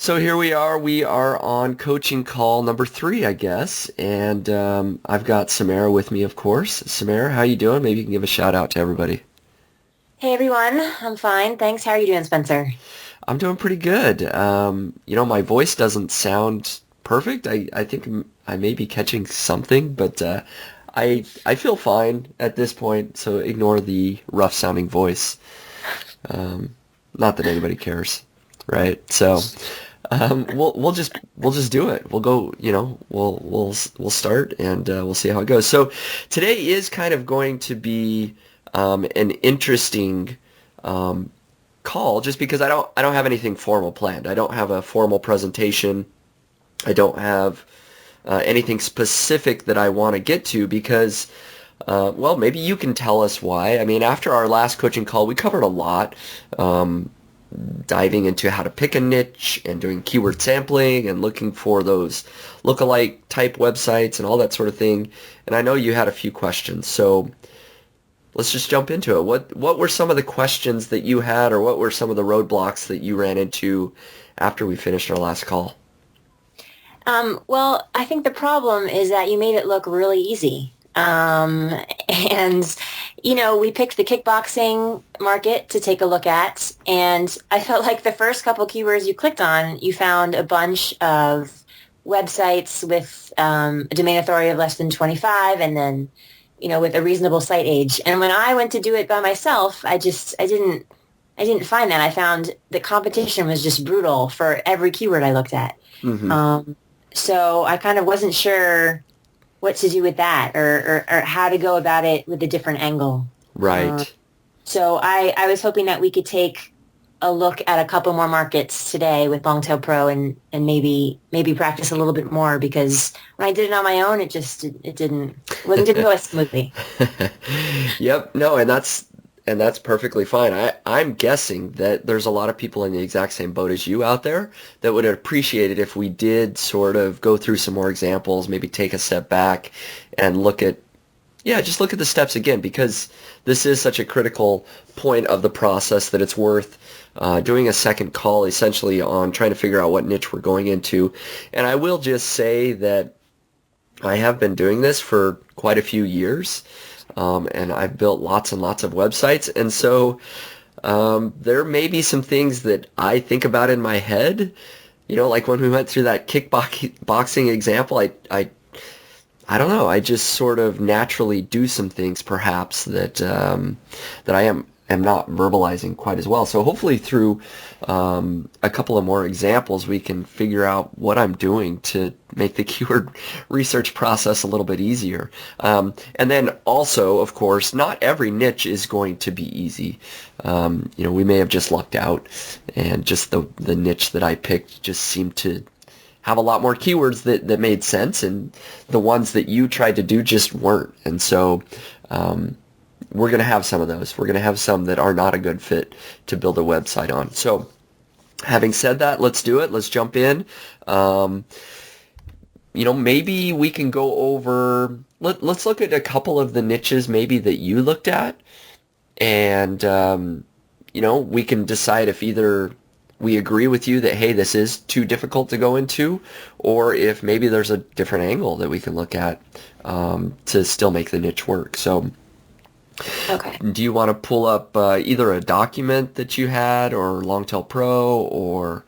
So here we are. We are on coaching call number 3, I guess, and I've got Samara with me, of course. Samara, how you doing? Maybe you can give a shout out to everybody. Hey everyone, I'm fine. Thanks. How are you doing, Spencer? I'm doing pretty good. My voice doesn't sound perfect. I think I may be catching something, but I feel fine at this point. So ignore the rough sounding voice. Um, Not that anybody cares, right? So. We'll just do it. We'll go, we'll start and we'll see how it goes. So today is kind of going to be an interesting um, call just because I don't have anything formal planned. I don't have a formal presentation. I don't have anything specific that I want to get to because well, maybe you can tell us why. I mean, after our last coaching call, we covered a lot. Um, Diving into how to pick a niche and doing keyword sampling and looking for those lookalike type websites and all that sort of thing. And I know you had a few questions, so let's just jump into it. What were some of the questions that you had, or what were some of the roadblocks that you ran into after we finished our last call? Well, I think the problem is that you made it look really easy. And, we picked the kickboxing market to take a look at, and I felt like the first couple keywords you clicked on, you found a bunch of websites with a domain authority of less than 25, and then, with a reasonable site age. And when I went to do it by myself, I didn't find that. I found the competition was just brutal for every keyword I looked at. Hmm. Um, so I kind of wasn't sure what to do with that or how to go about it with a different angle. Uh, Right. so I was hoping that we could take a look at a couple more markets today with Longtail Pro and maybe practice a little bit more because when I did it on my own, it didn't go as smoothly. Yep. No, and that's perfectly fine. I'm guessing that there's a lot of people in the exact same boat as you out there that would appreciate it if we did sort of go through some more examples, maybe take a step back and just look at the steps again, because this is such a critical point of the process that it's worth doing a second call essentially on trying to figure out what niche we're going into. And I will just say that I have been doing this for quite a few years, and I've built lots and lots of websites. And so there may be some things that I think about in my head, like when we went through that kickboxing example, I don't know. I just sort of naturally do some things, perhaps that I am not verbalizing quite as well. So hopefully through a couple of more examples, we can figure out what I'm doing to make the keyword research process a little bit easier. And then also, of course, not every niche is going to be easy. We may have just lucked out, and just the niche that I picked just seemed to have a lot more keywords that made sense, and the ones that you tried to do just weren't. And so we're going to have some of those. We're going to have some that are not a good fit to build a website on. So having said that, let's do it. Let's jump in. Um, Maybe we can go over, let's look at a couple of the niches maybe that you looked at, and we can decide if either we agree with you that, hey, this is too difficult to go into, or if maybe there's a different angle that we can look at to still make the niche work. So Okay. do you want to pull up either a document that you had, or Longtail Pro, or...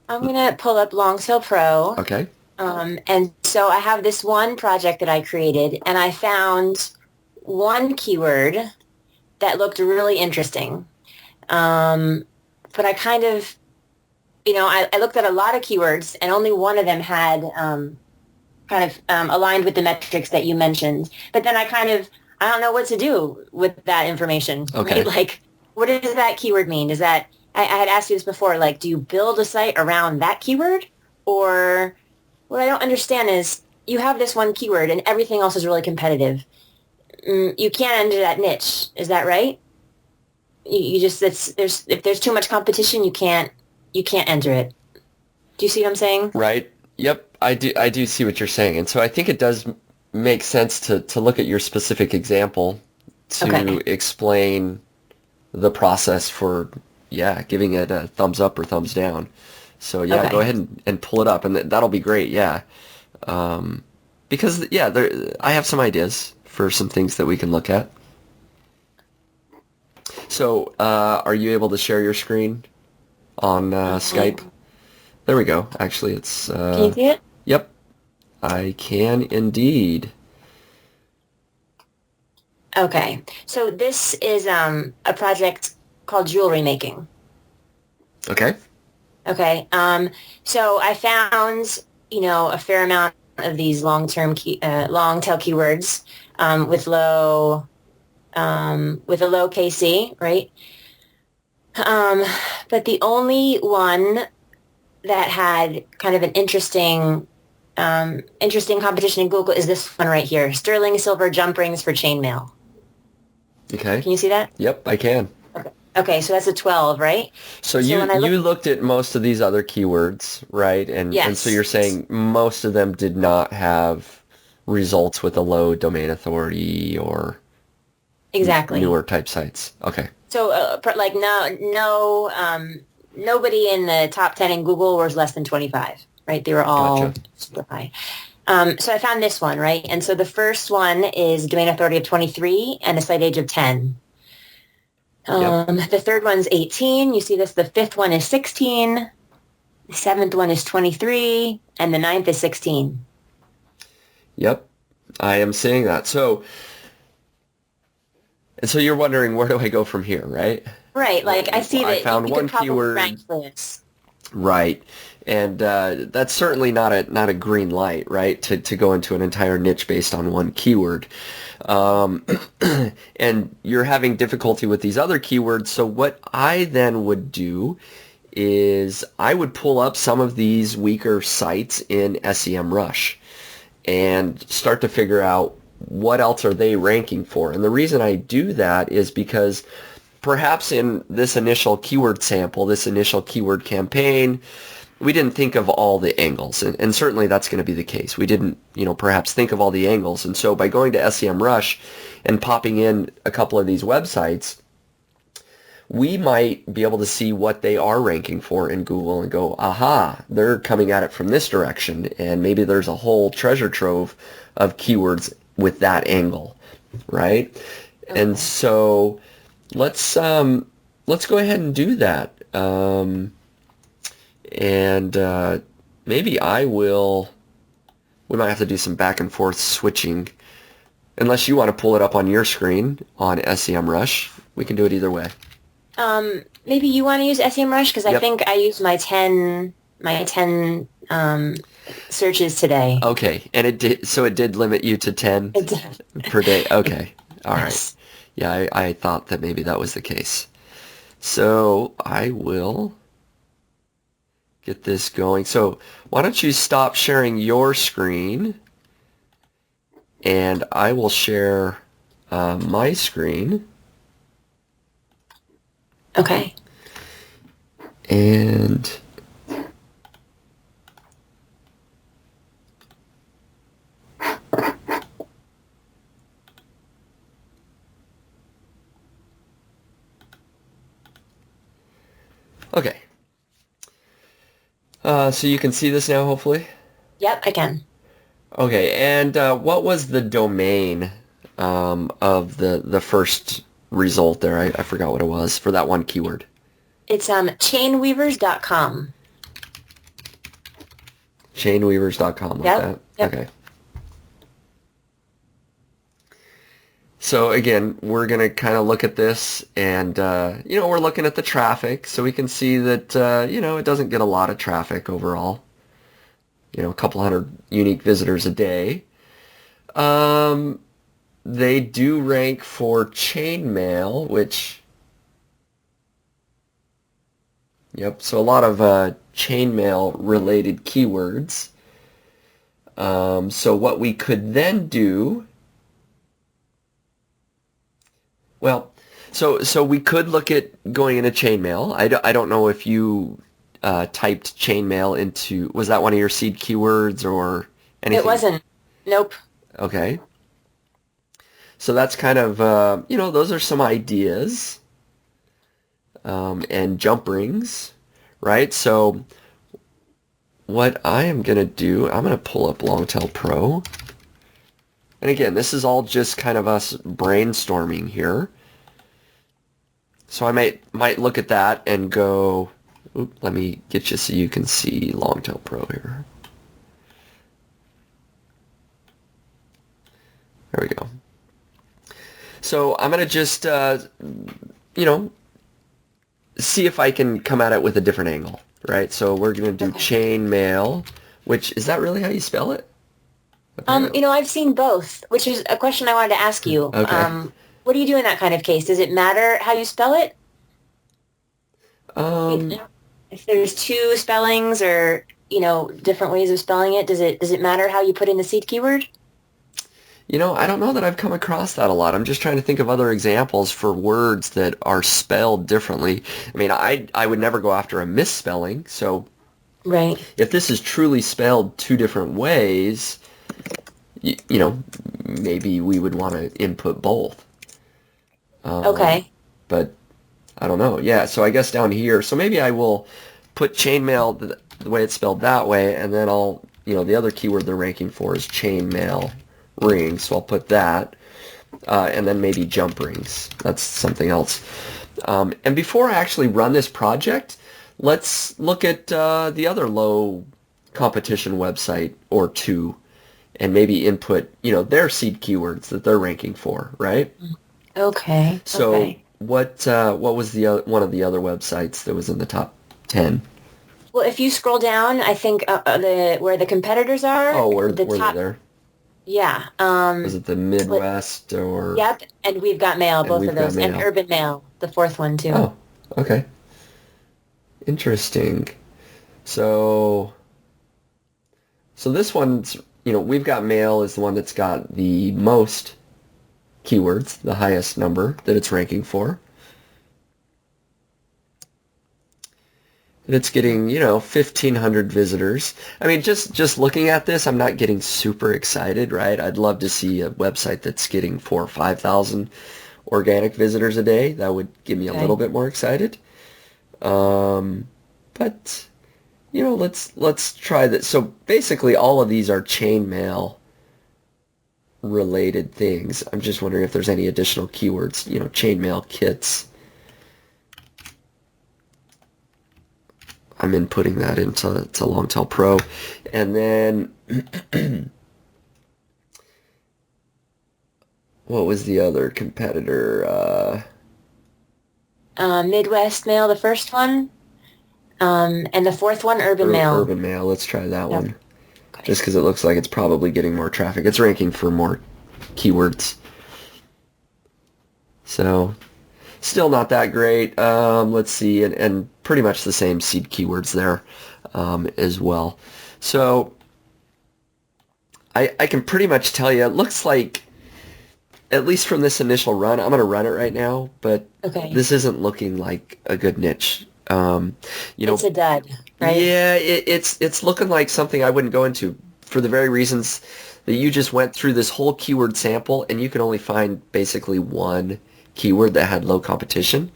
I'm gonna pull up Longtail Pro. Okay. And so I have this one project that I created, and I found one keyword that looked really interesting. Um, but I kind of, I looked at a lot of keywords, and only one of them had kind of aligned with the metrics that you mentioned. But then I don't know what to do with that information, right? Okay. Like, what does that keyword mean? Does that, I had asked you this before, like, do you build a site around that keyword? Or what I don't understand is you have this one keyword and everything else is really competitive. You can't enter that niche. Is that right? You just, if there's too much competition, you can't enter it. Do you see what I'm saying? Right. Yep. I do see what you're saying. And so I think it does make sense to look at your specific example Okay. to explain the process for, yeah, giving it a thumbs up or thumbs down. So yeah, go Okay. ahead and pull it up, and that'll be great. Yeah, because yeah, I have some ideas for some things that we can look at. So, are you able to share your screen on Skype? Um, There we go. Actually, it's can you see it? yep, I can indeed. Okay. So this is a project called jewelry making. Okay. Okay. So I found, a fair amount of these long tail keywords with with a low KC, right? Um, but the only one that had kind of an interesting competition in Google is this one right here: sterling silver jump rings for chainmail. Okay. Can you see that? Yep, I can. Okay. Okay, so that's a 12, right? So So you when I look, you looked at most of these other keywords, right? And so you're yes, saying most of them did not have results with a low domain authority or exactly. newer type sites. Okay. So like nobody in the top 10 in Google was less than 25, right? They were Gotcha. all super high. So I found this one, right? And so the first one is domain authority of 23 and a site age of 10. Yep. The third one's 18. You see this. The fifth one is 16. The seventh one is 23. And the ninth is 16. Yep. I am seeing that. So and so you're wondering where do I go from here, right? Right. Like I see I that you found could one probably keyword. rank this. Right. And that's certainly not a green light, right? To go into an entire niche based on one keyword. Um, and you're having difficulty with these other keywords. So what I then would do is I would pull up some of these weaker sites in SEMrush and start to figure out what else are they ranking for. And the reason I do that is because perhaps in this initial keyword sample, this initial keyword campaign, we didn't think of all the angles, and certainly that's going to be the case. We didn't, perhaps think of all the angles, and so by going to SEMrush and popping in a couple of these websites, we might be able to see what they are ranking for in Google and go, aha, they're coming at it from this direction, and maybe there's a whole treasure trove of keywords with that angle, right? And Okay. so let's go ahead and do that. And maybe we might have to do some back and forth switching. Unless you want to pull it up on your screen on SEMrush, we can do it either way. Maybe you want to use SEMrush because I Yep. think I used my 10 searches today. Okay, and it did limit you to 10 It did. per day. Okay, all right. Yes. Yeah, I thought that maybe that was the case. So I will get this going. So why don't you stop sharing your screen, and I will share my screen. Okay. And okay. So you can see this now, hopefully. Yep, I can. Okay, and what was the domain of the first result there? I forgot what it was for that one keyword. It's chainweavers.com. Chainweavers.com, like Yep. that. Yep. Okay. So again, we're going to kind of look at this and, we're looking at the traffic, so we can see that, it doesn't get a lot of traffic overall. A couple hundred unique visitors a day. They do rank for chainmail, which, yep, so a lot of chainmail related keywords. So what we could then do, well, so we could look at going into chainmail. I don't know if you typed chainmail into, was that one of your seed keywords or It anything? wasn't. Nope. Okay. So that's kind of, those are some ideas and jump rings, right? So what I am going to do, I'm going to pull up Longtail Pro. And again, this is all just kind of us brainstorming here. So I might look at that and go, oop, let me get you so you can see Longtail Pro here. There we go. So I'm going to just, see if I can come at it with a different angle, right? So we're going to do chain mail, which, is that really how you spell it? I've seen both, which is a question I wanted to ask you. Okay. What do you do in that kind of case? Does it matter how you spell it? Um, If there's two spellings or, different ways of spelling it, does it matter how you put in the seed keyword? I don't know that I've come across that a lot. I'm just trying to think of other examples for words that are spelled differently. I mean, I would never go after a misspelling, so Right. if this is truly spelled two different ways, maybe we would want to input both. Okay. But I don't know. Yeah, so I guess down here, so maybe I will put chainmail the way it's spelled that way, and then the other keyword they're ranking for is chainmail rings, so I'll put that, and then maybe jump rings. That's something else. And before I actually run this project, let's look at the other low competition website or two, and maybe input, their seed keywords that they're ranking for, right? Okay. So Okay. what was one of the other websites that was in the top 10? Well, if you scroll down, I think the where the competitors are, Oh, were the they top, there? yeah. Was it the Let- Midwest or Yep, and we've got mail, and both of we've got those, and mail? urban mail, the fourth one too. Oh, okay. Interesting. So this one's, we've got mail is the one that's got the most keywords, the highest number that it's ranking for. And it's getting, 1,500 visitors. I mean, just looking at this, I'm not getting super excited, right? I'd love to see a website that's getting 4,000 or 5,000 organic visitors a day. That would get me a little Okay. bit more excited. But let's try that. So basically, all of these are chainmail related things. I'm just wondering if there's any additional keywords, chainmail kits. I'm inputting that into Longtail Pro. And then what was the other competitor? Midwest mail, the first one, and the fourth one, urban mail. Urban Mail. Let's try that Yep. one. Okay. Just because it looks like it's probably getting more traffic. It's ranking for more keywords. So still not that great. Let's see, and pretty much the same seed keywords there as well. So I can pretty much tell you, it looks like, at least from this initial run, I'm going to run it right now, but Okay. this isn't looking like a good niche. It's a dud, right? Yeah, it's looking like something I wouldn't go into for the very reasons that you just went through this whole keyword sample, and you can only find basically one keyword that had low competition,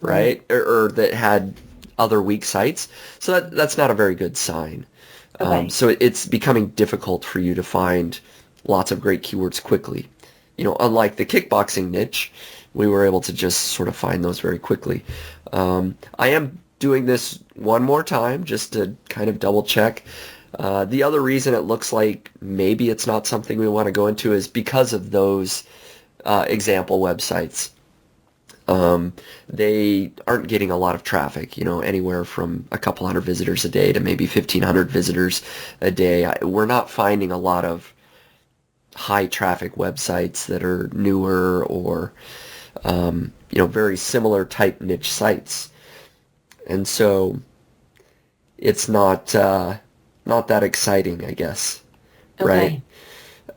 right? Or that had other weak sites. So that's not a very good sign. Okay. So it's becoming difficult for you to find lots of great keywords quickly. Unlike the kickboxing niche, we were able to just sort of find those very quickly. I am doing this one more time just to kind of double check. The other reason it looks like maybe it's not something we want to go into is because of those example websites. They aren't getting a lot of traffic, anywhere from a couple hundred visitors a day to maybe 1,500 visitors a day. We're not finding a lot of high traffic websites that are newer or, very similar type niche sites. And so it's not that exciting, I guess, right?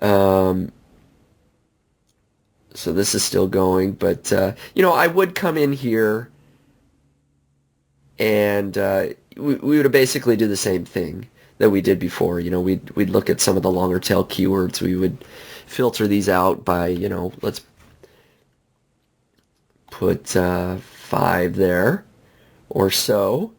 Okay. So this is still going, but I would come in here and we would basically do the same thing that we did before. We'd look at some of the longer tail keywords. We would filter these out by, let's put 5 there or so.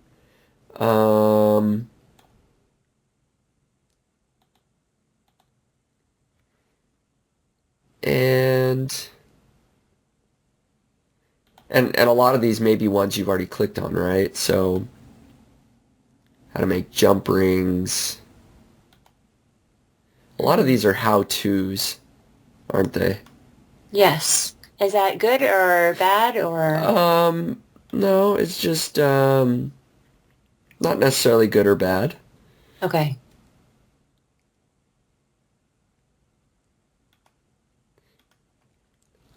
and a lot of these may be ones you've already clicked on, right? So how to make jump rings. A lot of these are how-tos, aren't they? Yes. Is that good or bad or? No, it's just not necessarily good or bad. Okay.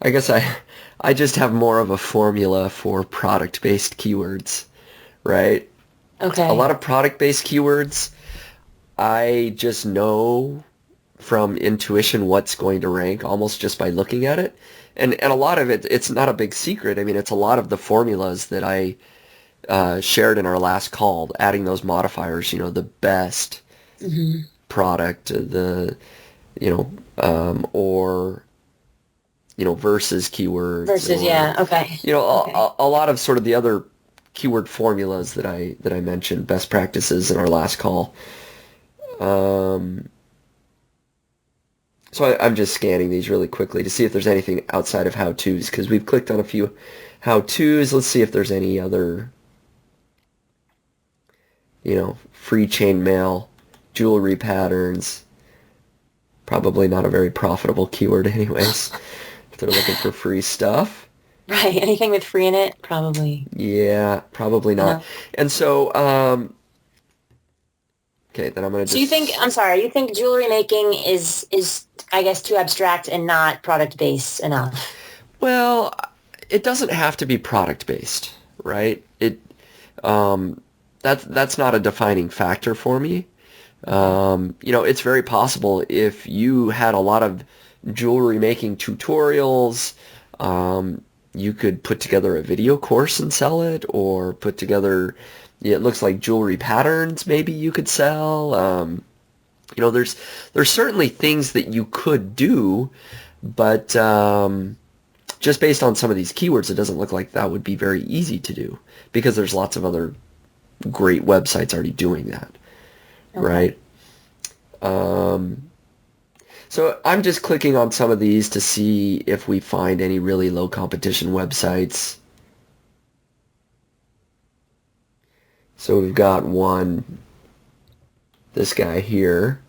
I guess I just have more of a formula for product-based keywords, right? A Okay. lot of product-based keywords, I just know from intuition what's going to rank almost just by looking at it. And a lot of it, it's not a big secret. I mean, it's a lot of the formulas that I shared in our last call, adding those modifiers, the best Hmm. product, or, versus keywords, Versus, or, yeah. Okay. Okay. a lot of sort of the other keyword formulas that I mentioned, best practices in our last call. Um, So I'm just scanning these really quickly to see if there's anything outside of how-tos, because we've clicked on a few how-tos. Let's see if there's any other, free chainmail, jewelry patterns. Probably not a very profitable keyword anyways, if they're looking for free stuff. Right. Anything with free in it? Probably. Yeah, probably not. No. And so, okay, then I'm going to So you think, just... I'm sorry, you think jewelry making is I guess too abstract and not product based enough? Well, it doesn't have to be product-based, right? That's not a defining factor for me. Okay. It's very possible if you had a lot of jewelry making tutorials, you could put together a video course and sell it, or put together, it looks like jewelry patterns maybe you could sell. There's certainly things that you could do, but just based on some of these keywords, it doesn't look like that would be very easy to do because there's lots of other great websites already doing that, Okay. right? So I'm just clicking on some of these to see if we find any really low competition websites. So we've got one, this guy here.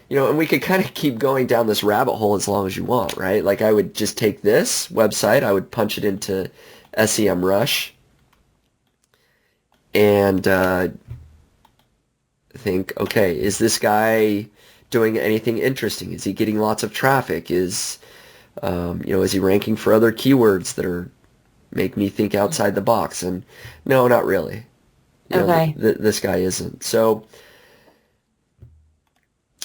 And we could kind of keep going down this rabbit hole as long as you want, right? Like I would just take this website, I would punch it into SEMrush and think, okay, is this guy doing anything interesting? Is he getting lots of traffic? Is he ranking for other keywords that are make me think outside the box? And no, not really. Okay. This guy isn't. So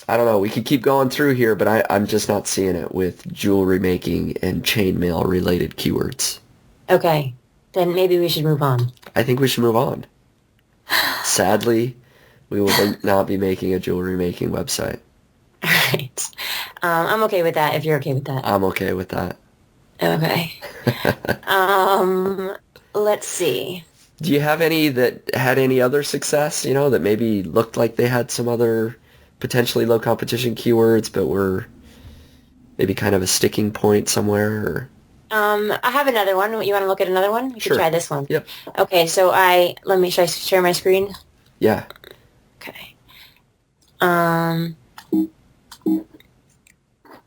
I don't know. We could keep going through here, but I'm just not seeing it with jewelry making and chainmail related keywords. Okay. Then maybe we should move on. I think we should move on. Sadly, we will not be making a jewelry making website. All right. I'm okay with that if you're okay with that. I'm okay with that. Okay. Let's see. Do you have any that had any other success, that maybe looked like they had some other potentially low competition keywords, but were maybe kind of a sticking point somewhere? Or... I have another one. You want to look at another one? You should Sure. try this one. Yep. Okay, so should I share my screen? Yeah. Okay.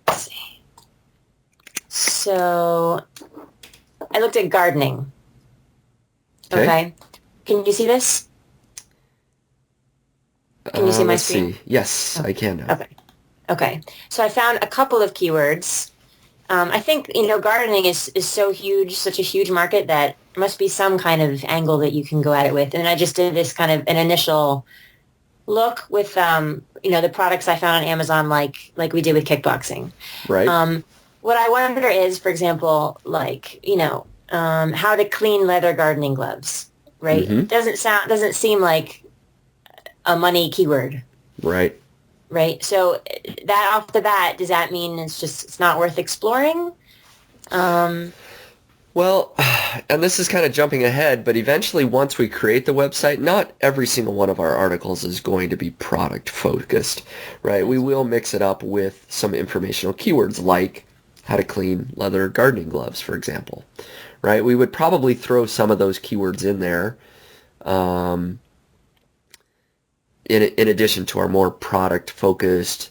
Let's see. So I looked at gardening. Okay. Can you see this? Can you see my let's screen? see. Yes, I can now. Okay. Okay. So I found a couple of keywords. I think, gardening is so huge, such a huge market that there must be some kind of angle that you can go at it with. And I just did this kind of an initial look with, the products I found on Amazon, like we did with kickboxing. Right. What I wonder is, for example, how to clean leather gardening gloves, right? Mm-hmm. Doesn't seem like a money keyword. Right. Right. So that off the bat, does that mean it's not worth exploring? Well, Well, and this is kind of jumping ahead, but eventually once we create the website, not every single one of our articles is going to be product focused, right? We will mix it up with some informational keywords like how to clean leather gardening gloves, for example, right? We would probably throw some of those keywords in there um, in addition to our more product focused,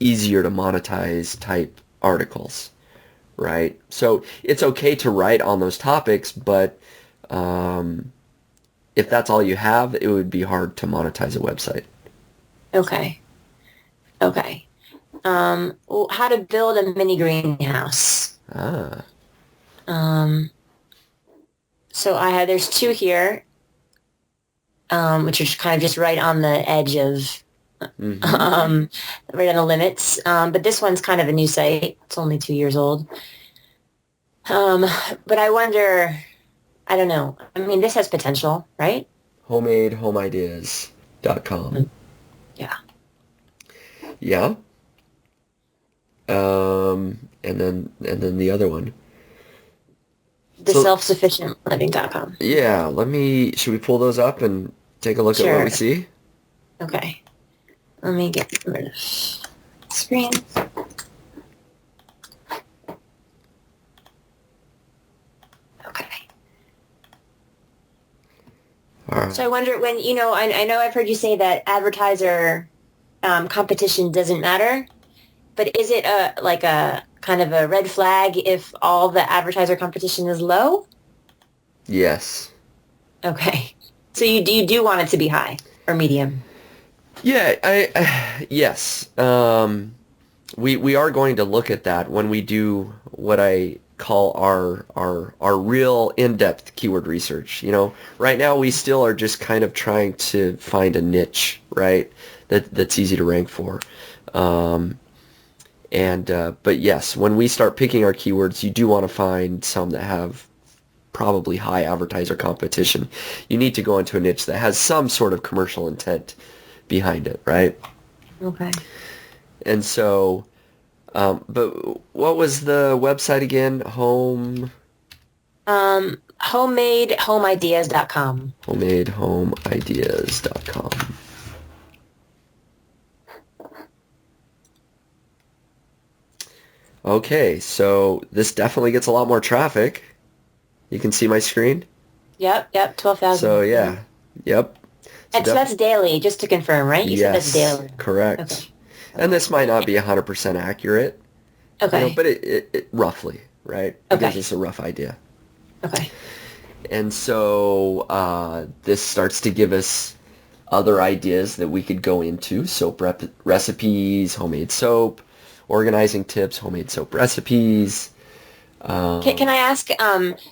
easier to monetize type articles. Right? So it's okay to write on those topics, but if that's all you have, it would be hard to monetize a website. Okay. Okay. Well, how to build a mini greenhouse. Ah. Um, so there's two here, which are kind of just right on the edge of, Mm-hmm. right on the limits. But this one's kind of a new site. It's only 2 years old. But I wonder, I don't know. I mean, this has potential, right? HomemadeHomeIdeas.com. Yeah. Yeah. And then the other one. TheSelfSufficientLiving.com. Yeah, should we pull those up and take a look at what we Sure. see? Okay. Let me get rid of screen. Okay. All right. So I wonder when, I know I've heard you say that advertiser competition doesn't matter, but is it like a kind of a red flag if all the advertiser competition is low? Yes. Okay. So you do want it to be high or medium? Yeah, yes. We are going to look at that when we do what I call our real in-depth keyword research. Right now we still are just kind of trying to find a niche, right? That's easy to rank for. But yes, when we start picking our keywords, you do want to find some that have probably high advertiser competition. You need to go into a niche that has some sort of commercial intent behind it, right? Okay. And so, but what was the website again? HomemadeHomeIdeas.com. HomemadeHomeIdeas.com. Okay, so this definitely gets a lot more traffic. You can see my screen? Yep, 12,000. So yeah, yep. And so that's daily, just to confirm, right? You said that's Yes, daily. correct. Okay. And this might not be 100% accurate, Okay. but it roughly, right? It gives us a rough idea. Okay. And so this starts to give us other ideas that we could go into. Soap recipes, homemade soap, organizing tips, homemade soap recipes. Can I ask,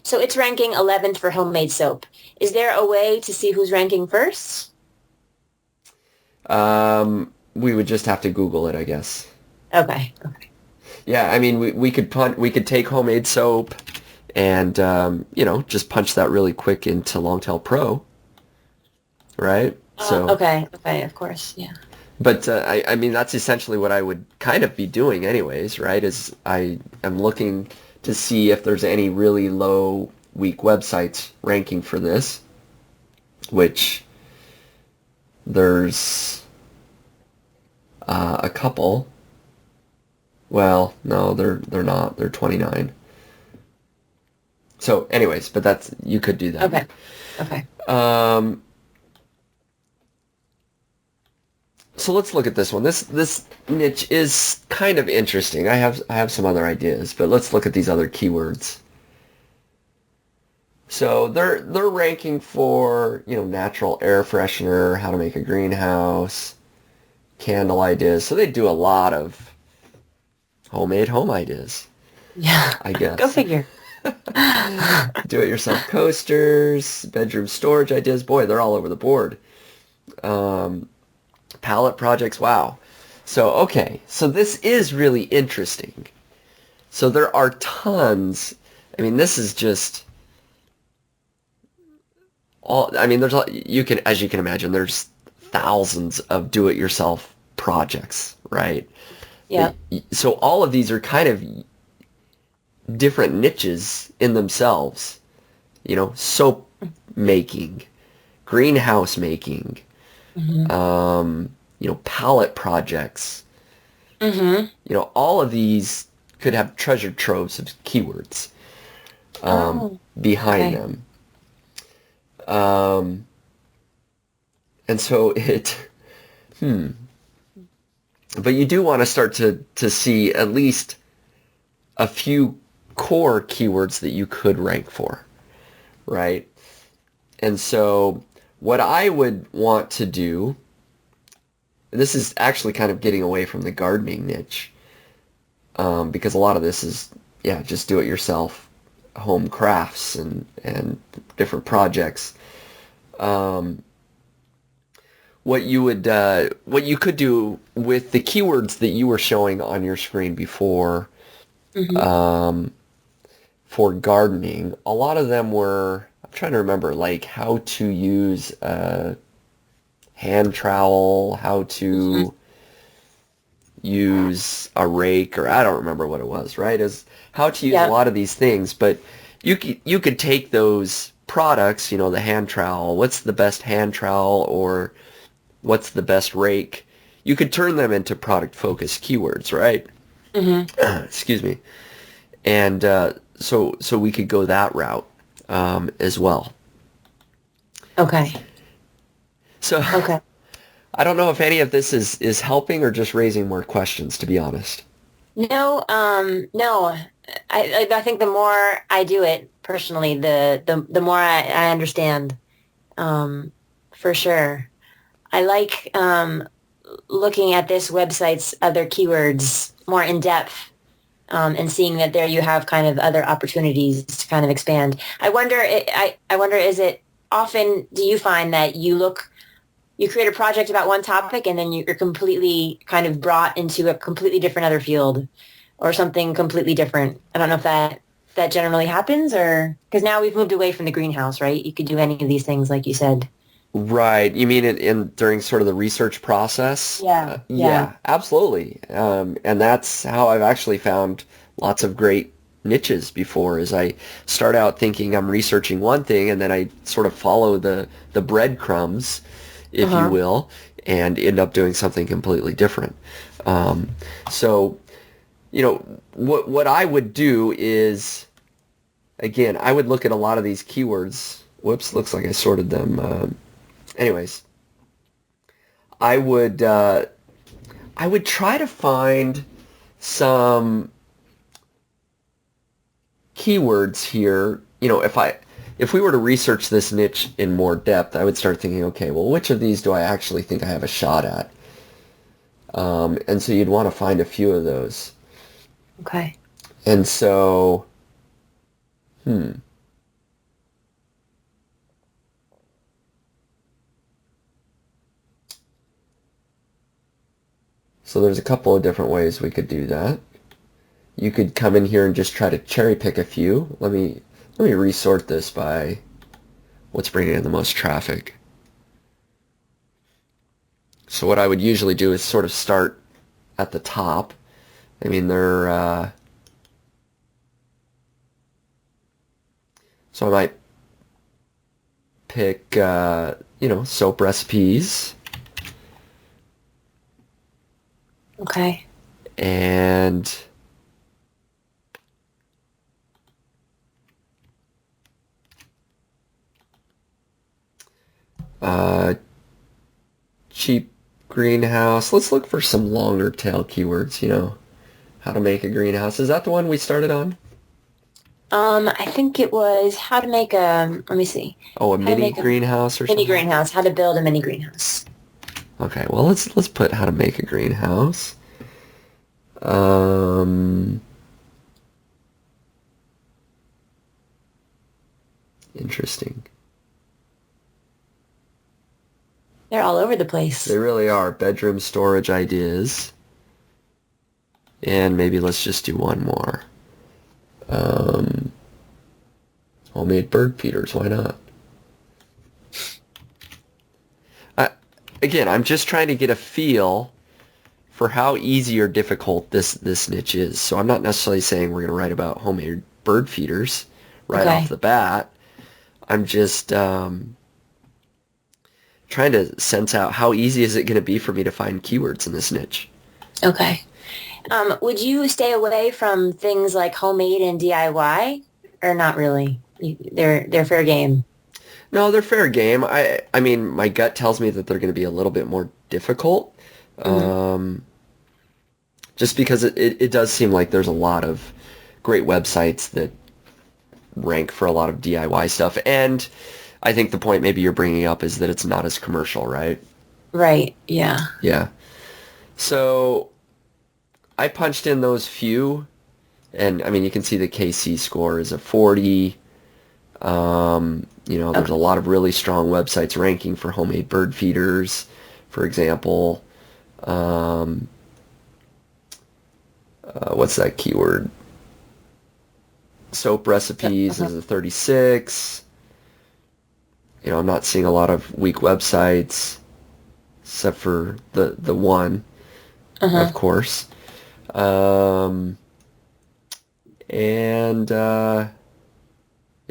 so it's ranking 11th for homemade soap. Is there a way to see who's ranking first? We would just have to Google it, I guess. Okay. Yeah, I mean, we could take homemade soap and, just punch that really quick into Longtail Pro, right? Okay, of course, yeah. But I mean, that's essentially what I would kind of be doing anyways, right? Is I am looking to see if there's any really low, weak websites ranking for this, which there's a couple. Well, no, they're not. They're 29. So, anyways, but you could do that. Okay. So let's look at this one. This niche is kind of interesting. I have some other ideas, but let's look at these other keywords. So they're ranking for, natural air freshener, how to make a greenhouse, candle ideas. So they do a lot of homemade home ideas. Yeah. I guess. Go figure. Do-it-yourself coasters, bedroom storage ideas. Boy, they're all over the board. Palette projects, wow. So this is really interesting. So there are tons. I mean, this is just all. I mean, as you can imagine, there's thousands of do-it-yourself projects, right? Yeah. So all of these are kind of different niches in themselves. Soap making, greenhouse making, Mm-hmm. palette projects. Mm-hmm. All of these could have treasure troves of keywords Oh, behind okay. them. Um, and so but you do want to start to see at least a few core keywords that you could rank for, right? And so what I would want to do, this is actually kind of getting away from the gardening niche, because a lot of this is, yeah, just do it yourself, home crafts and different projects. Um, what you could do with the keywords that you were showing on your screen before, Mm-hmm. um, for gardening, a lot of them were, I'm trying to remember, like how to use a hand trowel, how Mm-hmm. to use a rake, or I don't remember what it was, right? Is how to use a Yep. lot of these things, but you could take those products, the hand trowel, what's the best hand trowel, or what's the best rake? You could turn them into product focused keywords, right? Mm-hmm. Excuse me. And so we could go that route as well. Okay. So Okay. I don't know if any of this is helping or just raising more questions, to be honest. No, no. I think the more I do it personally, the more I understand. Um, for sure. I like looking at this website's other keywords more in depth, and seeing that there you have kind of other opportunities to kind of expand. I wonder, is it often, do you find that you create a project about one topic and then you're completely kind of brought into a completely different other field or something completely different? I don't know if that generally happens, or because now we've moved away from the greenhouse, right? You could do any of these things, like you said. Right. You mean in during sort of the research process? Yeah, yeah. Yeah, absolutely. And that's how I've actually found lots of great niches before, is I start out thinking I'm researching one thing, and then I sort of follow the breadcrumbs, if you Uh-huh. will, and end up doing something completely different. Um, so, what I would do is, again, I would look at a lot of these keywords. Whoops, looks like I sorted them. Anyways, I would uh, I would try to find some keywords here. If we were to research this niche in more depth, I would start thinking, okay, well, which of these do I actually think I have a shot at? And so you'd want to find a few of those. Okay. And so, hmm. So there's a couple of different ways we could do that. You could come in here and just try to cherry pick a few. Let me resort this by what's bringing in the most traffic. So what I would usually do is sort of start at the top. I mean, so I might pick, soap recipes Okay. and uh, cheap greenhouse. Let's look for some longer tail keywords, how to make a greenhouse. Is that the one we started on? I think it was how to make a, let me see, Oh, a how to mini make a greenhouse or mini something? greenhouse, how to build a mini greenhouse. Okay, well, let's put how to make a greenhouse. Um, Interesting. They're all over the They place. really are. Bedroom storage ideas. And maybe let's just do one more. Um, Homemade bird feeders, why not? I, Again, I'm just trying to get a feel for how easy or difficult this niche is. So I'm not necessarily saying we're going to write about homemade bird feeders right off Okay. the bat. I'm just trying to sense out how easy is it going to be for me to find keywords in this niche. Okay. Would you stay away from things like homemade and DIY, or not really? They're fair game. No, they're fair game. I mean, my gut tells me that they're going to be a little bit more difficult. Hmm. Um, just because it does seem like there's a lot of great websites that rank for a lot of DIY stuff. And I think the point maybe you're bringing up is that it's not as commercial, right? Right. Yeah. Yeah. So I punched in those few, and I mean, you can see the KC score is a 40. There's a Okay. lot of really strong websites ranking for homemade bird feeders, for example. Um, what's that keyword? Soap recipes Uh-huh. is a 36. I'm not seeing a lot of weak websites, except for the one, of Uh-huh. course. Um, and yeah,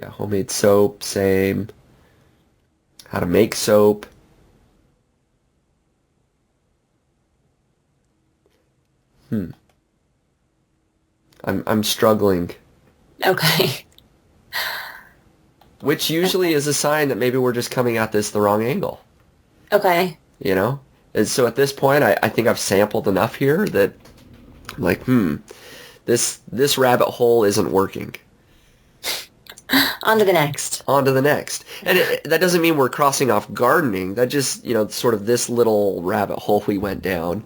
homemade soap, same. How to make soap. Hmm. I'm struggling, Okay. which usually is a sign that maybe we're just coming at this the wrong angle, Okay. you know? And so at this point, I think I've sampled enough here that I'm like, this rabbit hole isn't working. On to the next. On to the next. And that doesn't mean we're crossing off gardening. That just, sort of this little rabbit hole we went down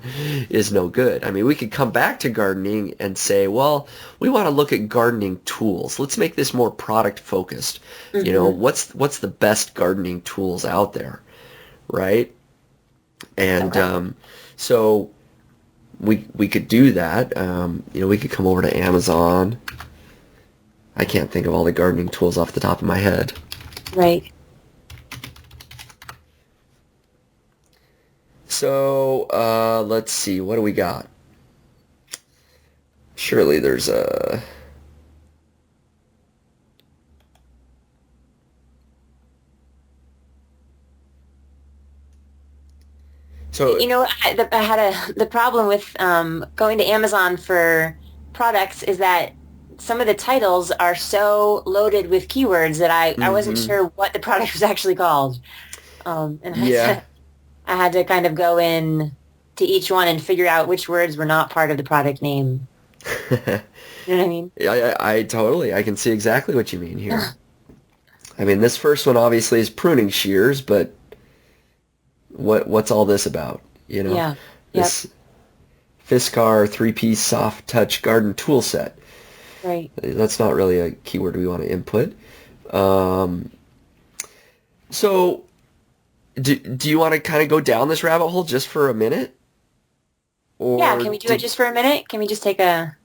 is no good. I mean, we could come back to gardening and say, well, we want to look at gardening tools. Let's make this more product focused. Hmm. What's the best gardening tools out there, right? And Okay. so we could do that. We could come over to Amazon. I can't think of all the gardening tools off the top of my head. Right. So, let's see. What do we got? Surely there's a... So, I had the problem with going to Amazon for products is that some of the titles are so loaded with keywords that I wasn't hmm sure what the product was actually called. And yeah. I had to kind of go in to each one and figure out which words were not part of the product name. You know what I mean? Yeah, I can see exactly what you mean here. I mean, this first one obviously is pruning shears, but what's all this about? Yeah. Yep. This Fiskar three-piece soft touch garden tool set. Right. That's not really a keyword we want to input. Um, so do you want to kind of go down this rabbit hole just for a minute? Yeah. Or Can we do it just for a minute? Can we just take a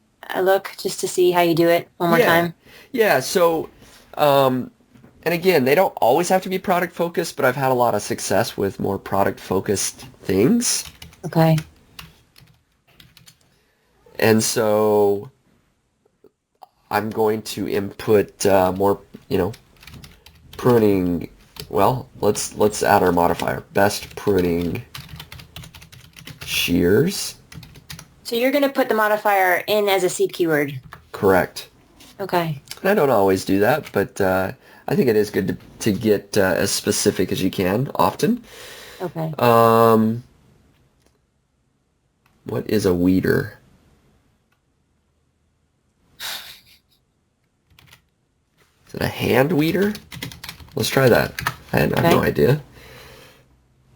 look just to see how you do it one more yeah. time? Yeah, so and again, they don't always have to be product focused, but I've had a lot of success with more product focused things. Okay. And so I'm going to input more, pruning. Well, let's add our modifier. Best pruning shears. So you're going to put the modifier in as a seed keyword. Correct. Okay. And I don't always do that, but I think it is good to get as specific as you can often. Okay. What is a weeder? Is it a hand weeder? Let's try that. I have no Okay. idea.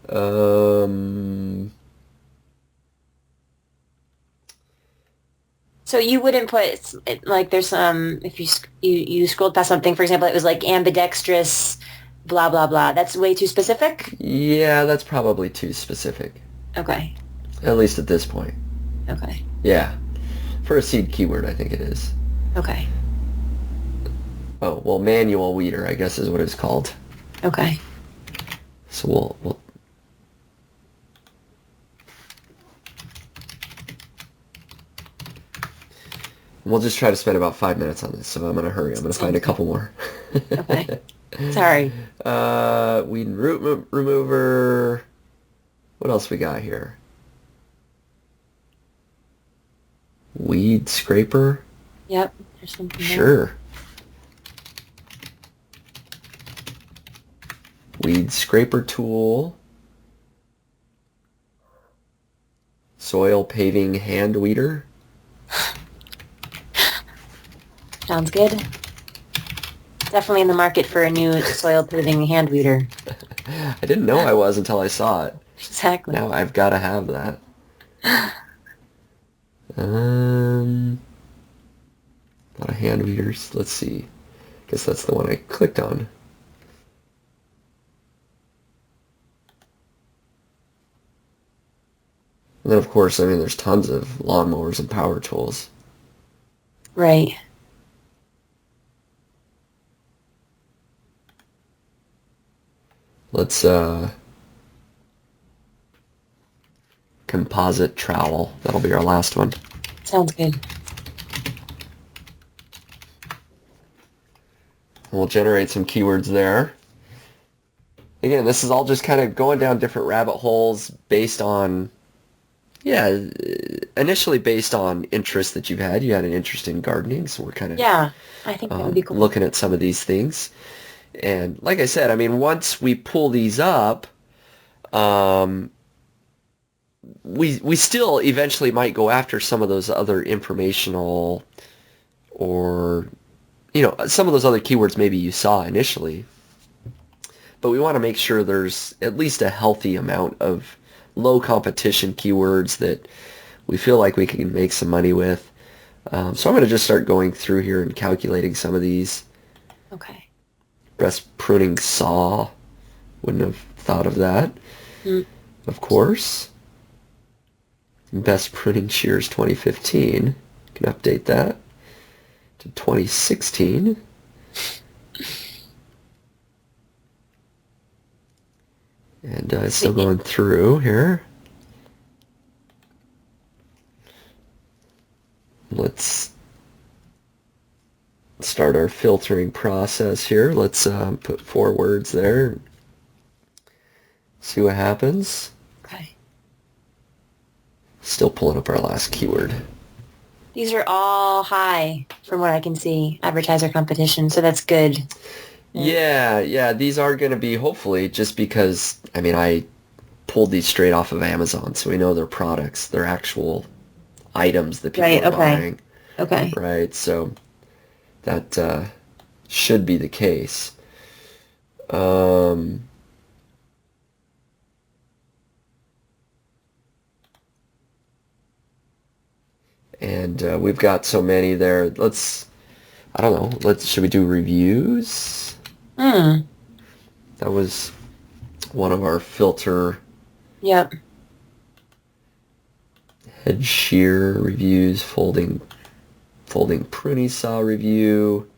Um, So you wouldn't put like there's some if you scrolled past something, for example, it was like ambidextrous, blah blah blah. That's way too specific. yeah, that's probably too specific, Okay. at least at this point. Okay. Yeah, for a seed keyword, I think it is. Okay. Oh, well, manual weeder, I guess is what it's called. Okay. So we'll We'll just try to spend about 5 minutes on this, so I'm going to hurry. I'm going to find a couple more. Okay. Sorry. Weed and root remover. What else we got here? Weed scraper? Yep. There's something Sure. there. Weed scraper tool. Soil paving hand weeder. Sounds good. Definitely in the market for a new soil paving hand weeder. I didn't know I was until I saw it. Exactly. Now I've got to have that. A lot of hand weeders. Let's see. Guess that's the one I clicked on. And then, of course, I mean, there's tons of lawnmowers and power tools. Right. Let's, composite trowel. That'll be our last one. Sounds good. We'll generate some keywords there. Again, this is all just kind of going down different rabbit holes based on, initially based on interest that you've had. You had an interest in gardening, so we're kind of Yeah, I think that would be cool. looking at some of these things. And like I said, I mean, once we pull these up, we still eventually might go after some of those other informational or, some of those other keywords maybe you saw initially. But we want to make sure there's at least a healthy amount of low competition keywords that we feel like we can make some money with. So I'm going to just start going through here and calculating some of these. Okay. Best pruning saw. Wouldn't have thought of that. Of course. Best pruning shears 2015. Can update that to 2016. And still going through here. Let's start our filtering process here. Let's put 4 words there. See what happens. Okay. Still pulling up our last keyword. These are all high from what I can see. Advertiser Competition, so that's good. Yeah, these are going to be, hopefully, just because, I mean, I pulled these straight off of Amazon, so we know they're products. They're actual items that people are buying. Okay. Right, so that should be the case. And we've got so many there. I don't know, should we do reviews? That was one of our filter. Yep. Head shear reviews, folding pruning saw review.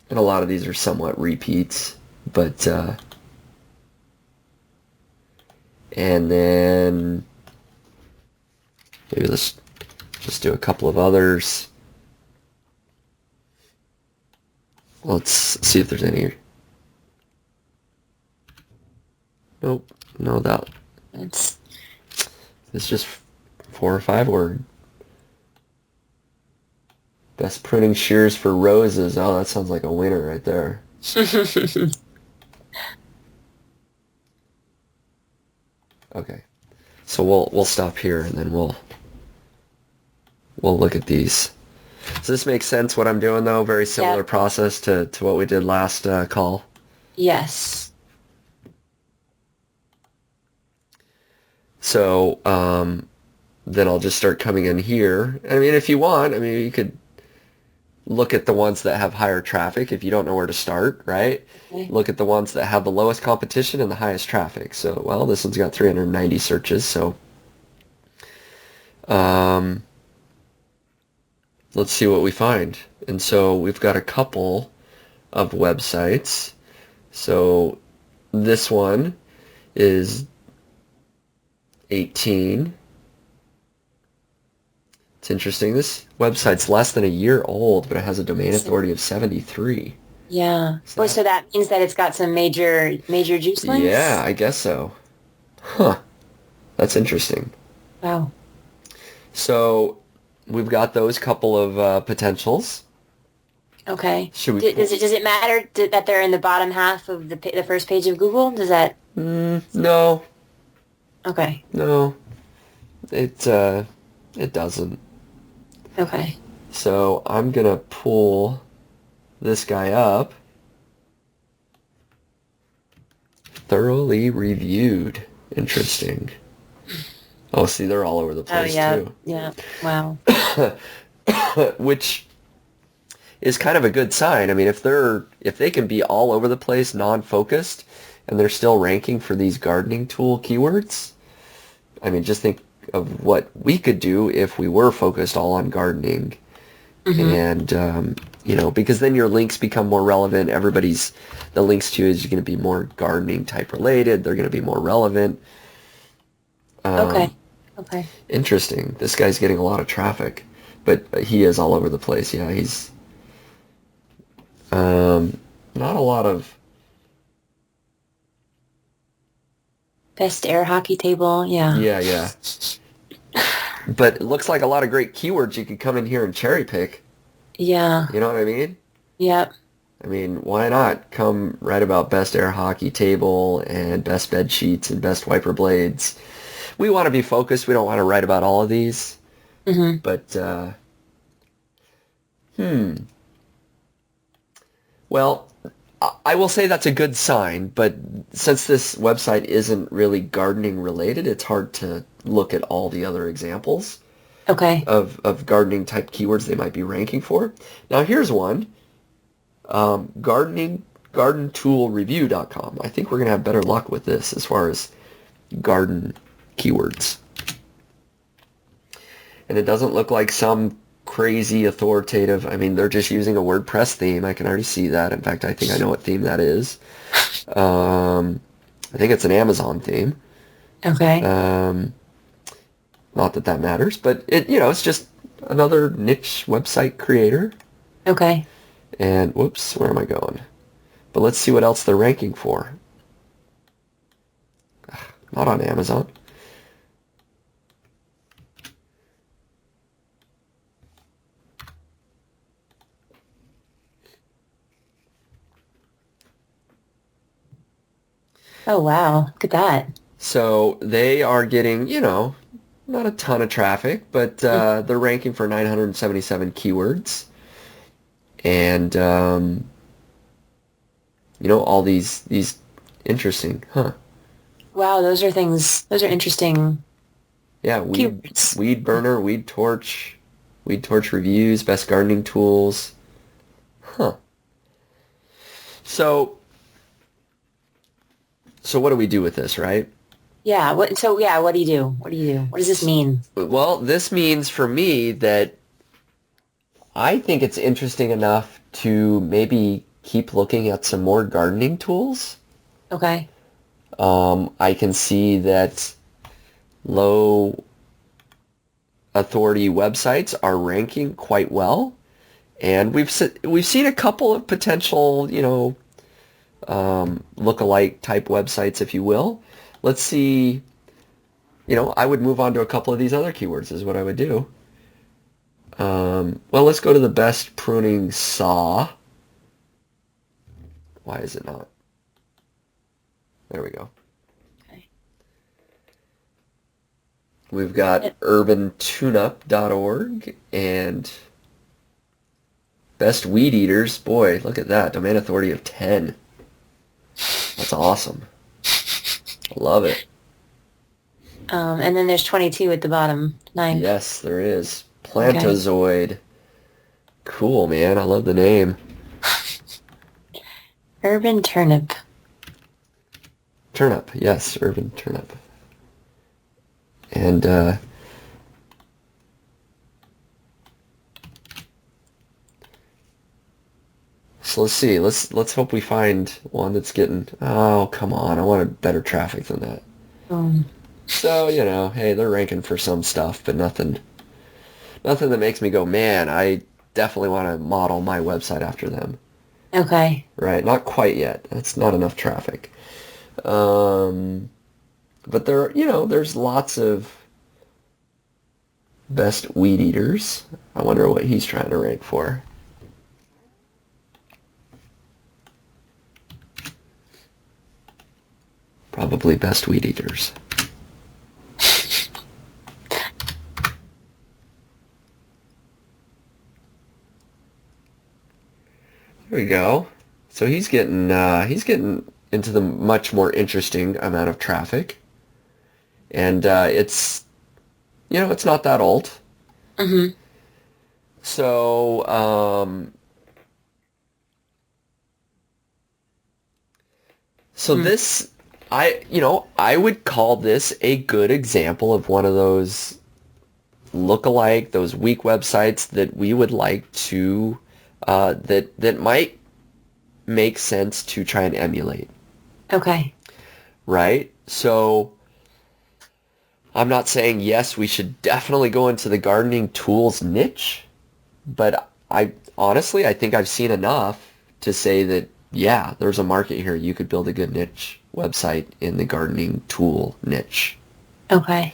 And a lot of these are somewhat repeats, but and then maybe let's just do a couple of others. Let's see if there's any. Nope, no, it's just 4 or 5 word. Best pruning shears for roses. Oh, that sounds like a winner right there. Okay, so we'll stop here and then we'll look at these. Does this make sense what I'm doing though? Very similar process to what we did last call. Yes. So then I'll just start coming in here. I mean, if you want, I mean, you could look at the ones that have higher traffic if you don't know where to start, right? Okay. Look at the ones that have the lowest competition and the highest traffic. So, well, this one's got 390 searches, so let's see what we find. And so we've got a couple of websites. So this one is 18. It's interesting. This website's less than a year old, but it has a domain authority of 73. Yeah. Is Well, that? so that means that it's got some major juice Yeah, links? I guess so. Huh. That's interesting. Wow. So we've got those couple of potentials. Okay. Should we pull? Does it matter that they're in the bottom half of the first page of Google? Does that? No, Okay. no. It it doesn't. Okay. So I'm gonna pull this guy up. Thoroughly reviewed. Interesting. Oh, see, they're all over the Oh place yeah. too. Yeah. Wow. Which is kind of a good sign. I mean, if they can be all over the place, non-focused, and they're still ranking for these gardening tool keywords, I mean, just think of what we could do if we were focused all on gardening. Mm-hmm. And because then your links become more relevant. The links to you is going to be more gardening type related. They're going to be more relevant. Okay. Okay. Interesting. This guy's getting a lot of traffic, but he is all over the place. Yeah, he's not a lot of. Best air hockey table. Yeah. Yeah, yeah. But it looks like a lot of great keywords you could come in here and cherry pick. Yeah. You know what I mean? Yep. I mean, why not come write about best air hockey table and best bed sheets and best wiper blades? We want to be focused. We don't want to write about all of these. Mm-hmm. But, well, I will say that's a good sign, but since this website isn't really gardening related, it's hard to look at all the other examples Okay. of gardening type keywords they might be ranking for. Now here's one, gardentoolreview.com. I think we're going to have better luck with this as far as garden keywords. And it doesn't look like some crazy authoritative, I mean, they're just using a WordPress theme. I can already see that. In fact, I think I know what theme that is. I think it's an Amazon theme. Okay. Not that that matters, but it's just another niche website creator. Okay. And whoops, where am I going? But let's see what else they're ranking for. Not on Amazon. Oh wow. Look at that. So they are getting, not a ton of traffic, but they're ranking for 977 keywords. And, all these interesting, huh? Wow, those are things. Those are interesting Yeah, keywords. weed burner, weed torch reviews, best gardening tools. Huh. So what do we do with this, right? Yeah. What? So yeah. What do you do? What do you do? What does this mean? Well, this means for me that I think it's interesting enough to maybe keep looking at some more gardening tools. Okay. I can see that low authority websites are ranking quite well, and we've seen a couple of potential, look-alike type websites, if you will. Let's see. I would move on to a couple of these other keywords is what I would do. Well, let's go to the best pruning saw. Why is it not? There we go. Okay. We've got urbantuneup.org and best weed eaters. Boy, look at that. Domain authority of 10. That's awesome. I love it. And then there's 22 at the bottom. 9. Yes, there is. Okay. Plantazoid. Cool, man. I love the name. Urban turnip. Turnip. Yes, urban turnip. And so let's see. Let's hope we find one that's getting. Oh, come on! I wanted better traffic than that. Um, So hey, they're ranking for some stuff, but nothing that makes me go, man, I definitely want to model my website after them. Okay. Right? Not quite yet. That's not enough traffic. But there's lots of best weed eaters. I wonder what he's trying to rank for. Probably best weed eaters. There we go. So he's getting into the much more interesting amount of traffic, and it's not that old. Mm-hmm. So Hmm. this I would call this a good example of one of those look-alike, those weak websites that we would like to that might make sense to try and emulate, Okay. right? So I'm not saying yes, we should definitely go into the gardening tools niche, but I think I've seen enough to say that yeah, there's a market here. You could build a good niche website in the gardening tool niche. Okay.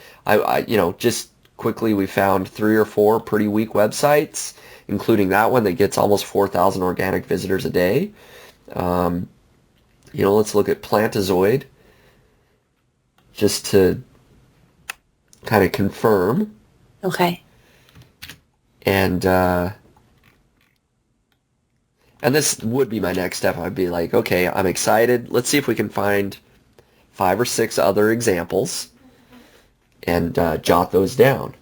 Just quickly, we found 3 or 4 pretty weak websites, including that one that gets almost 4,000 organic visitors a day. Let's look at Plantazoid just to kind of confirm. Okay. And this would be my next step. I'd be like, okay, I'm excited. Let's see if we can find 5 or 6 other examples and jot those down,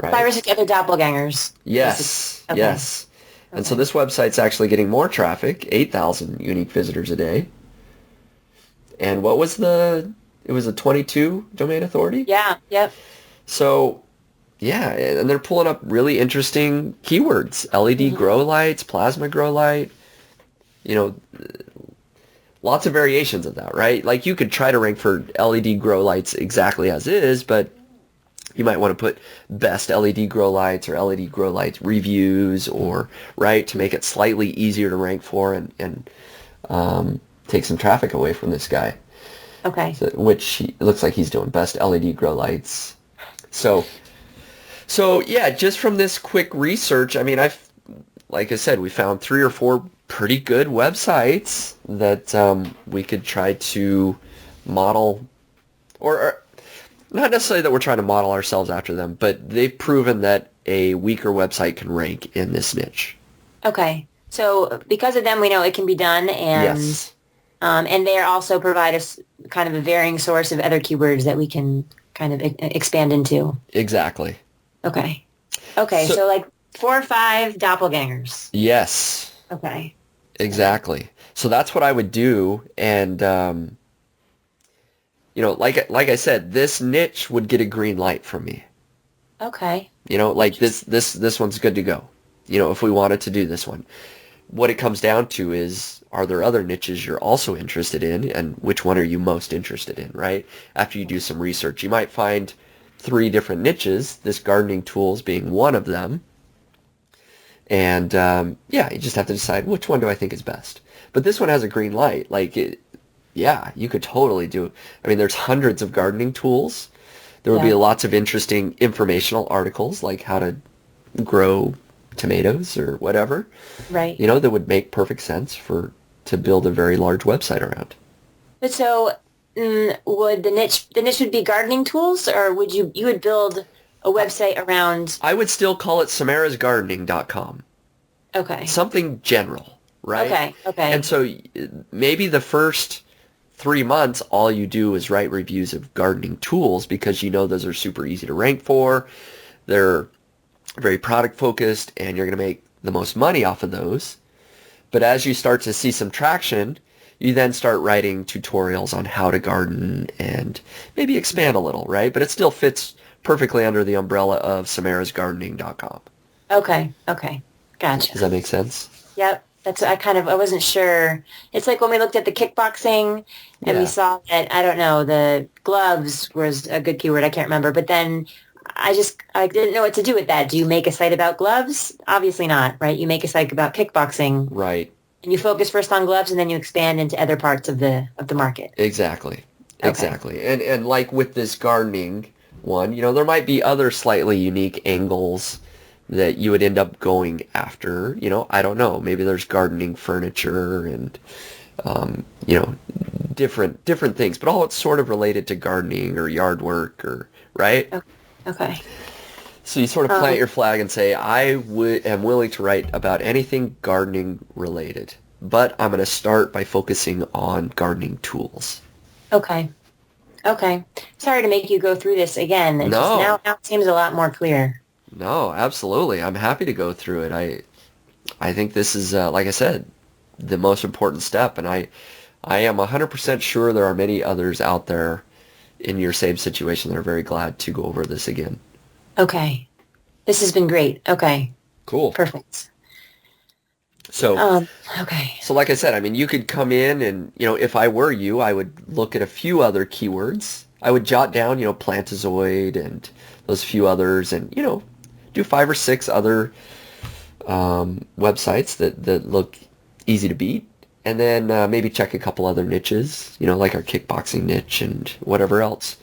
Five right? or six other doppelgangers. Yes, Okay. yes. And so Okay. this website's actually getting more traffic, 8,000 unique visitors a day. And it was a 22 domain authority? Yeah. Yep. So, yeah, and they're pulling up really interesting keywords. LED Mm-hmm. grow lights, plasma grow light, you know, lots of variations of that, right? Like you could try to rank for LED grow lights exactly as is, but you might want to put best LED grow lights or LED grow lights reviews or, right, to make it slightly easier to rank for and take some traffic away from this guy. Okay. So, it looks like he's doing best LED grow lights. So yeah, just from this quick research, I mean, like I said, we found 3 or 4 pretty good websites that we could try to model, or not necessarily that we're trying to model ourselves after them, but they've proven that a weaker website can rank in this niche. Okay. So because of them, we know it can be done, Yes, and they also provide us kind of a varying source of other keywords that we can kind of expand into. exactly. Okay. Okay. So, So like 4 or 5 doppelgangers. yes, Okay. Okay. exactly. So that's what I would do, and like I said, this niche would get a green light from me. Okay. Like this one's good to go. If we wanted to do this one. What it comes down to is, are there other niches you're also interested in, and which one are you most interested in, right? After you do some research, you might find 3 different niches, this gardening tools being one of them, and yeah, you just have to decide which one do I think is best. But this one has a green light. Yeah, you could totally do it. I mean, there's hundreds of gardening tools. There would be Yeah. lots of interesting informational articles, like how to grow tomatoes or whatever, Right. that would make perfect sense to build a very large website around. But so would the niche would be gardening tools, or you would build a website around? I would still call it samarasgardening.com. Okay. Something general, right? Okay. Okay. And so maybe the first 3 months, all you do is write reviews of gardening tools because those are super easy to rank for. They're very product focused and you're going to make the most money off of those. But as you start to see some traction, you then start writing tutorials on how to garden and maybe expand a little, right? But it still fits perfectly under the umbrella of samarasgardening.com. Okay. Okay. Gotcha. Does that make sense? Yep. I wasn't sure. It's like when we looked at the kickboxing and we Yeah. saw that, I don't know, the gloves was a good keyword. I can't remember. But then I didn't know what to do with that. Do you make a site about gloves? Obviously not, right? You make a site about kickboxing Right. and you focus first on gloves and then you expand into other parts of the market. Exactly. Okay. Exactly. And like with this gardening one, there might be other slightly unique angles that you would end up going after. I don't know. Maybe there's gardening furniture and you know, different things, but all it's sort of related to gardening or yard work or right? Okay. Okay. So you sort of plant Um, your flag and say, am willing to write about anything gardening related, but I'm going to start by focusing on gardening tools. okay. Okay. Sorry to make you go through this again. It's just No, now it seems a lot more clear. no, absolutely. I'm happy to go through it. I think this is, like I said, the most important step, and I am 100% sure there are many others out there in your same situation that are very glad to go over this again. Okay. This has been great. Okay. Cool. Perfect. So, Um, okay. so like I said, I mean, you could come in and, if I were you, I would look at a few other keywords. I would jot down, plantazoid and those few others and, do 5 or 6 other websites that look easy to beat. And then maybe check a couple other niches, like our kickboxing niche and whatever else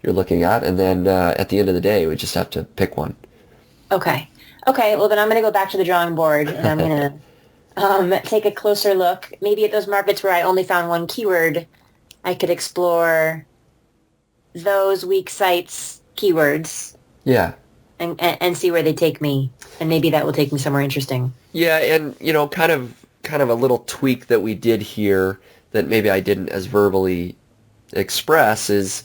you're looking at. And then at the end of the day, we just have to pick one. Okay. Okay. Well, then I'm going to go back to the drawing board and I'm going to take a closer look. Maybe at those markets where I only found one keyword, I could explore those weak sites keywords Yeah. and see where they take me. And maybe that will take me somewhere interesting. Yeah, and kind of a little tweak that we did here that maybe I didn't as verbally express is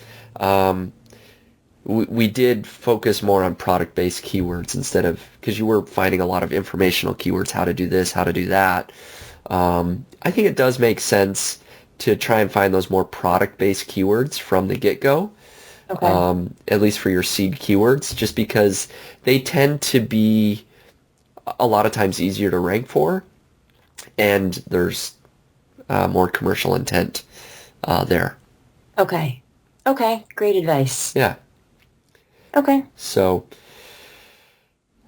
we did focus more on product-based keywords instead of because you were finding a lot of informational keywords, how to do this, how to do that. I think it does make sense to try and find those more product-based keywords from the get-go. Okay. At least for your seed keywords, just because they tend to be a lot of times easier to rank for, and there's more commercial intent there. Okay. Okay. Great advice. Yeah. Okay. So,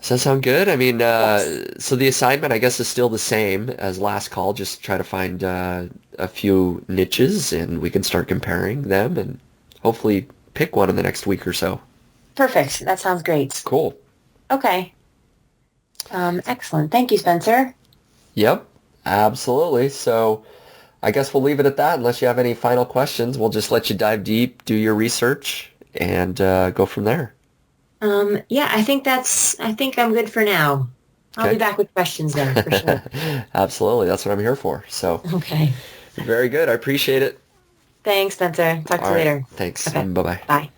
does that sound good? I mean, Yes. so the assignment, I guess, is still the same as last call. Just try to find a few niches, and we can start comparing them, and hopefully pick one in the next week or so. Perfect. That sounds great. Cool. Okay. Excellent. Thank you, Spencer. Yep, absolutely. So I guess we'll leave it at that. Unless you have any final questions, we'll just let you dive deep, do your research, and go from there. Yeah, I think I'm good for now. I'll be Okay? back with questions though, for sure. Absolutely. That's what I'm here for. So Okay. very good. I appreciate it. Thanks, Spencer. Talk to All you right. later. Thanks. Okay. Bye-bye. Bye.